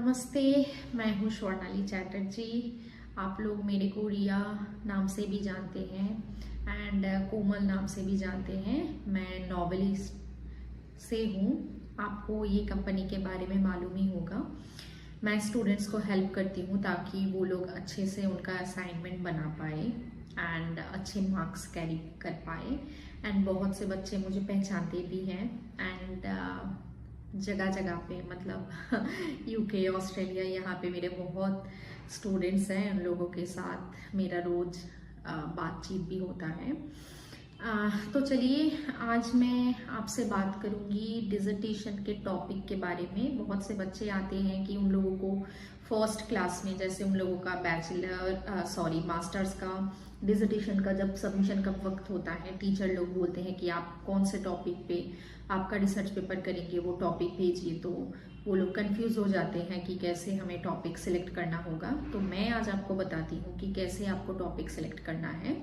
नमस्ते। मैं हूँ स्वर्णाली चैटर्जी। आप लोग मेरे को रिया नाम से भी जानते हैं एंड कोमल नाम से भी जानते हैं। मैं नॉवेलिस्ट से हूँ। आपको ये कंपनी के बारे में मालूम ही होगा। मैं स्टूडेंट्स को हेल्प करती हूँ ताकि वो लोग अच्छे से उनका असाइनमेंट बना पाए एंड अच्छे मार्क्स कैरी कर पाए। एंड बहुत से बच्चे मुझे पहचानते भी हैं एंड जगह जगह पे मतलब यूके ऑस्ट्रेलिया यहाँ पे मेरे बहुत स्टूडेंट्स हैं। उन लोगों के साथ मेरा रोज बातचीत भी होता है। तो चलिए आज मैं आपसे बात करूंगी डिसर्टेशन के टॉपिक के बारे में। बहुत से बच्चे आते हैं कि उन लोगों को फर्स्ट क्लास में, जैसे उन लोगों का मास्टर्स का डिसर्टेशन का जब सबमिशन का वक्त होता है, टीचर लोग बोलते हैं कि आप कौन से टॉपिक पे आपका रिसर्च पेपर करेंगे, वो टॉपिक भेजिए। तो वो लोग कंफ्यूज हो जाते हैं कि कैसे हमें टॉपिक सिलेक्ट करना होगा। तो मैं आज आपको बताती हूँ कि कैसे आपको टॉपिक सिलेक्ट करना है।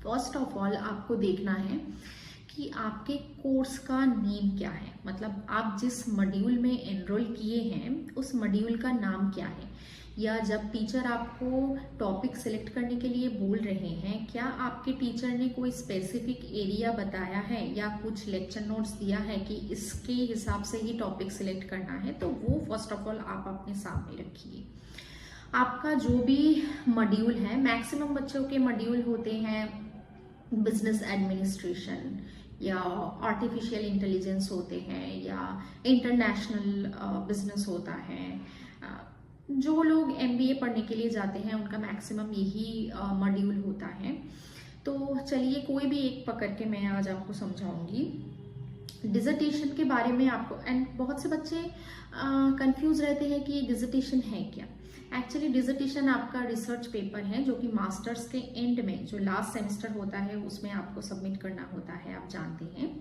फर्स्ट ऑफ ऑल आपको देखना है कि आपके कोर्स का नेम क्या है, मतलब आप जिस मॉड्यूल में एनरोल किए हैं उस मॉड्यूल का नाम क्या है। या जब टीचर आपको टॉपिक सिलेक्ट करने के लिए बोल रहे हैं, क्या आपके टीचर ने कोई स्पेसिफिक एरिया बताया है या कुछ लेक्चर नोट्स दिया है कि इसके हिसाब से ही टॉपिक सिलेक्ट करना है। तो वो फर्स्ट ऑफ ऑल आप अपने सामने रखिए। आपका जो भी मॉड्यूल है, मैक्सिमम बच्चों के मॉड्यूल होते हैं बिजनेस एडमिनिस्ट्रेशन या आर्टिफिशियल इंटेलिजेंस होते हैं या इंटरनेशनल बिजनेस होता है। जो लोग एमबीए पढ़ने के लिए जाते हैं उनका मैक्सिमम यही मॉड्यूल होता है। तो चलिए कोई भी एक पकड़ के मैं आज आपको समझाऊंगी डिसर्टेशन के बारे में आपको। एंड बहुत से बच्चे कंफ्यूज रहते हैं कि डिसर्टेशन है क्या। एक्चुअली डिसर्टेशन आपका रिसर्च पेपर है जो कि मास्टर्स के एंड में जो लास्ट सेमेस्टर होता है उसमें आपको सबमिट करना होता है, आप जानते हैं।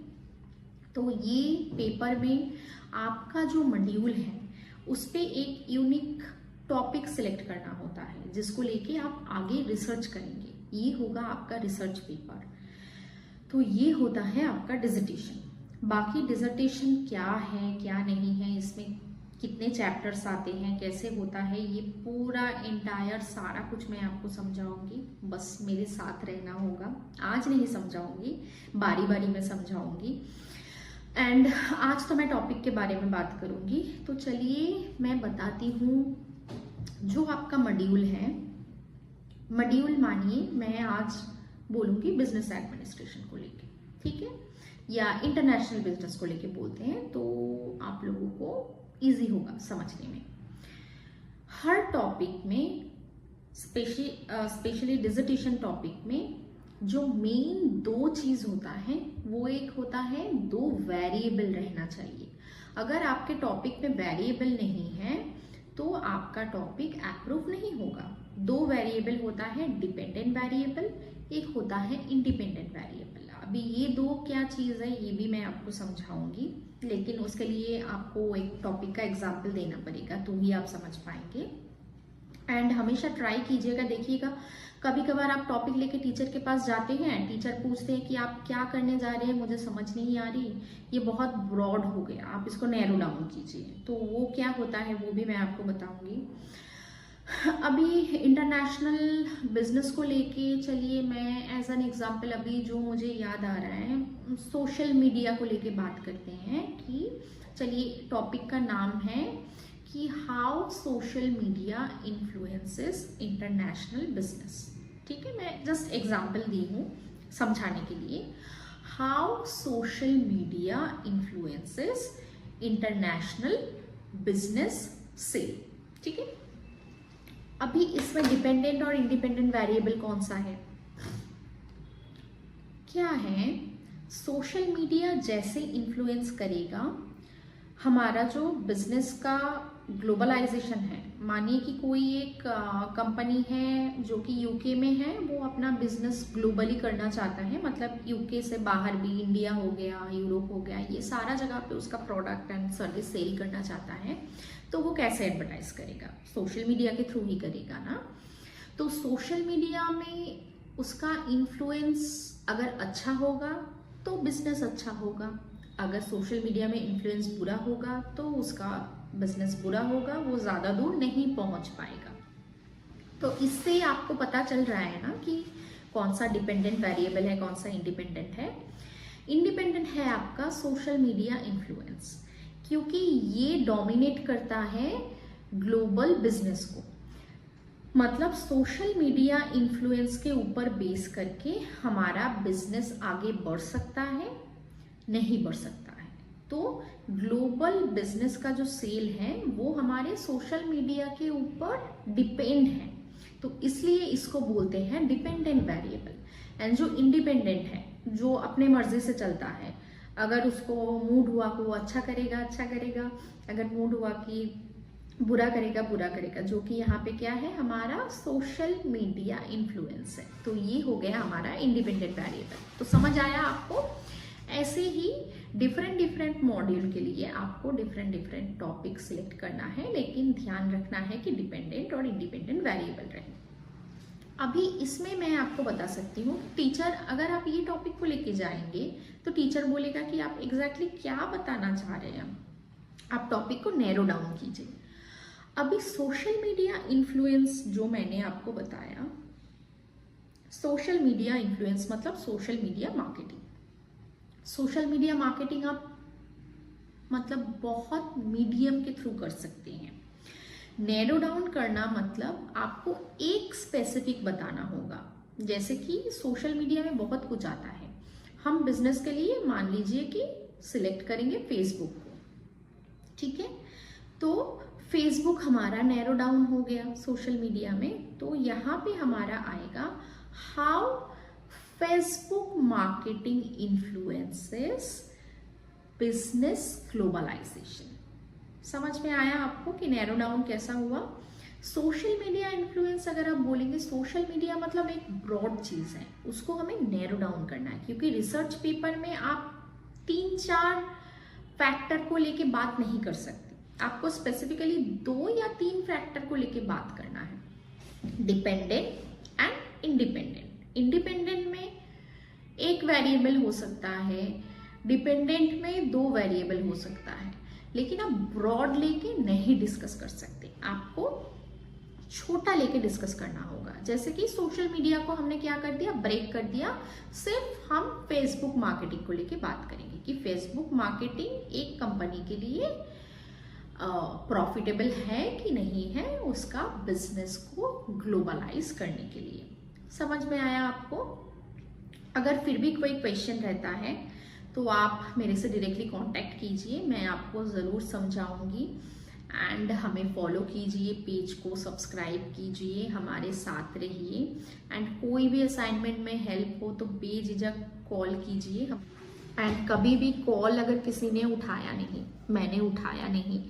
तो ये पेपर में आपका जो मॉड्यूल है उस पे एक यूनिक टॉपिक सिलेक्ट करना होता है जिसको लेके आप आगे रिसर्च करेंगे। ये होगा आपका रिसर्च पेपर। तो ये होता है आपका डिसर्टेशन। बाकी डिसर्टेशन क्या है क्या नहीं है, इसमें कितने चैप्टर्स आते हैं, कैसे होता है, ये पूरा एंटायर सारा कुछ मैं आपको समझाऊंगी। बस मेरे साथ रहना होगा। आज नहीं समझाऊंगी, बारी बारी में समझाऊंगी। एंड आज तो मैं टॉपिक के बारे में बात करूंगी। तो चलिए मैं बताती हूँ जो आपका मॉड्यूल है। मॉड्यूल मानिए मैं आज बोलूंगी बिजनेस एडमिनिस्ट्रेशन को लेके, ठीक है, या इंटरनेशनल बिजनेस को लेके बोलते हैं तो आप लोगों को इजी होगा समझने में। हर टॉपिक में स्पेशली डिसर्टेशन टॉपिक में जो मेन दो चीज होता है वो एक होता है दो वेरिएबल रहना चाहिए। अगर आपके टॉपिक में वेरिएबल नहीं है तो आपका टॉपिक अप्रूव नहीं होगा। दो वेरिएबल होता है, डिपेंडेंट वेरिएबल, एक होता है इंडिपेंडेंट वेरिएबल। अभी ये दो क्या चीज है ये भी मैं आपको समझाऊंगी, लेकिन उसके लिए आपको एक टॉपिक का एग्जाम्पल देना पड़ेगा तो ही आप समझ पाएंगे। एंड हमेशा ट्राई कीजिएगा, देखिएगा कभी कभार आप टॉपिक लेके टीचर के पास जाते हैं, टीचर पूछते हैं कि आप क्या करने जा रहे हैं, मुझे समझ नहीं आ रही, ये बहुत ब्रॉड हो गया, आप इसको नैरो डाउन कीजिए। तो वो क्या होता है वो भी मैं आपको बताऊंगी। अभी इंटरनेशनल बिजनेस को लेके चलिए मैं एज एन एग्जांपल अभी जो मुझे याद आ रहा है सोशल मीडिया को लेके बात करते हैं। कि चलिए टॉपिक का नाम है कि how social media influences international business. ठीक है, मैं जस्ट एग्जांपल दी हूँ समझाने के लिए। How social media influences international business से, ठीक है। अभी इसमें डिपेंडेंट और इंडिपेंडेंट वेरिएबल कौन सा है, क्या है, सोशल मीडिया जैसे इन्फ्लुएंस करेगा हमारा जो बिजनेस का ग्लोबलाइजेशन है। मानिए कि कोई एक कंपनी है जो कि यूके में है, वो अपना बिजनेस ग्लोबली करना चाहता है, मतलब यूके से बाहर भी, इंडिया हो गया, यूरोप हो गया, ये सारा जगह पे उसका प्रोडक्ट एंड सर्विस सेल करना चाहता है। तो वो कैसे एडवर्टाइज करेगा, सोशल मीडिया के थ्रू ही करेगा ना। तो सोशल मीडिया में उसका इन्फ्लुएंस अगर अच्छा होगा तो बिजनेस अच्छा होगा, अगर सोशल मीडिया में इन्फ्लुएंस बुरा होगा तो उसका बिजनेस बुरा होगा, वो ज़्यादा दूर नहीं पहुंच पाएगा। तो इससे आपको पता चल रहा है ना कि कौन सा डिपेंडेंट वेरिएबल है, कौन सा इंडिपेंडेंट है। इंडिपेंडेंट है आपका सोशल मीडिया इन्फ्लुएंस, क्योंकि ये डोमिनेट करता है ग्लोबल बिजनेस को। मतलब सोशल मीडिया इन्फ्लुएंस के ऊपर बेस करके हमारा बिजनेस आगे बढ़ सकता है, नहीं बढ़ सकता है। तो ग्लोबल बिजनेस का जो सेल है वो हमारे सोशल मीडिया के ऊपर डिपेंड है, तो इसलिए इसको बोलते हैं डिपेंडेंट वेरिएबल। एंड जो इंडिपेंडेंट है, जो अपने मर्जी से चलता है, अगर उसको मूड हुआ कि वो अच्छा करेगा अच्छा करेगा, अगर मूड हुआ कि बुरा करेगा बुरा करेगा, जो कि यहाँ पे क्या है, हमारा सोशल मीडिया इन्फ्लुएंस है। तो ये हो गया हमारा इंडिपेंडेंट वेरिएबल। तो समझ आया आपको? ऐसे ही डिफरेंट मॉड्यूल के लिए आपको डिफरेंट टॉपिक सिलेक्ट करना है, लेकिन ध्यान रखना है कि डिपेंडेंट और इंडिपेंडेंट वेरिएबल रहे। अभी इसमें मैं आपको बता सकती हूँ टीचर, अगर आप ये टॉपिक को लेके जाएंगे तो टीचर बोलेगा कि आप एग्जैक्टली क्या बताना चाह रहे हैं, आप टॉपिक को नैरो डाउन कीजिए। अभी सोशल मीडिया इन्फ्लुएंस जो मैंने आपको बताया, सोशल मीडिया इन्फ्लुएंस मतलब social media marketing. Social media marketing आप मतलब बहुत मीडियम के थ्रू कर सकते हैं। नैरो डाउन करना मतलब आपको एक स्पेसिफिक बताना होगा। जैसे कि सोशल मीडिया में बहुत कुछ आता है, हम बिजनेस के लिए मान लीजिए कि सिलेक्ट करेंगे फेसबुक को, ठीक है। तो फेसबुक हमारा नैरो डाउन हो गया सोशल मीडिया में। तो यहाँ पे हमारा आएगा how Facebook marketing influences business globalisation. समझ में आया आपको कि नैरो डाउन कैसा हुआ? सोशल मीडिया इन्फ्लुएंस अगर आप बोलेंगे, सोशल मीडिया मतलब एक ब्रॉड चीज है, उसको हमें नैरो डाउन करना है, क्योंकि रिसर्च पेपर में आप 3-4 फैक्टर को लेके बात नहीं कर सकते, आपको स्पेसिफिकली 2 या 3 फैक्टर को लेके बात करना है, डिपेंडेंट एंड इंडिपेंडेंट। इंडिपेंडेंट में एक वेरिएबल हो सकता है, डिपेंडेंट में 2 वेरिएबल हो सकता है, लेकिन आप ब्रॉड लेके नहीं डिस्कस कर सकते, आपको छोटा लेके डिस्कस करना होगा। जैसे कि सोशल मीडिया को हमने क्या कर दिया, ब्रेक कर दिया, सिर्फ हम फेसबुक मार्केटिंग को लेके बात करेंगे कि फेसबुक मार्केटिंग एक कंपनी के लिए प्रॉफिटेबल है कि नहीं है, उसका बिजनेस को ग्लोबलाइज करने के लिए। समझ में आया आपको? अगर फिर भी कोई क्वेश्चन रहता है तो आप मेरे से डायरेक्टली कांटेक्ट कीजिए, मैं आपको ज़रूर समझाऊंगी। एंड हमें फॉलो कीजिए, पेज को सब्सक्राइब कीजिए, हमारे साथ रहिए। एंड कोई भी असाइनमेंट में हेल्प हो तो बेझिझक कॉल कीजिए। एंड कभी भी कॉल अगर किसी ने उठाया नहीं, मैंने उठाया नहीं,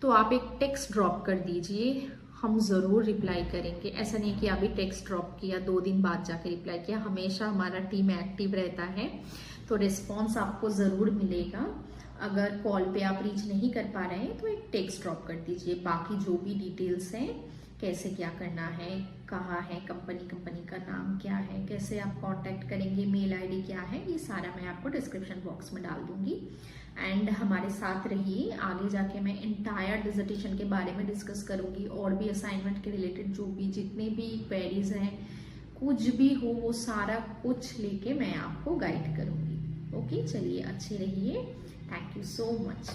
तो आप एक टेक्स्ट ड्रॉप कर दीजिए, हम ज़रूर रिप्लाई करेंगे। ऐसा नहीं कि अभी टेक्स्ट ड्रॉप किया 2 दिन बाद जाके रिप्लाई किया, हमेशा हमारा टीम एक्टिव रहता है, तो रिस्पॉन्स आपको ज़रूर मिलेगा। अगर कॉल पे आप रीच नहीं कर पा रहे हैं तो एक टेक्स्ट ड्रॉप कर दीजिए। बाकी जो भी डिटेल्स हैं, कैसे क्या करना है, कहाँ है कंपनी का नाम क्या है, कैसे आप कांटेक्ट करेंगे, मेल आईडी क्या है, ये सारा मैं आपको डिस्क्रिप्शन बॉक्स में डाल दूंगी। एंड हमारे साथ रहिए, आगे जाके मैं एंटायर डिसर्टेशन के बारे में डिस्कस करूंगी, और भी असाइनमेंट के रिलेटेड जो भी जितने भी क्वेरीज हैं, कुछ भी हो वो सारा कुछ लेके मैं आपको गाइड करूंगी। ओके, चलिए अच्छे रहिए। Thank you so much.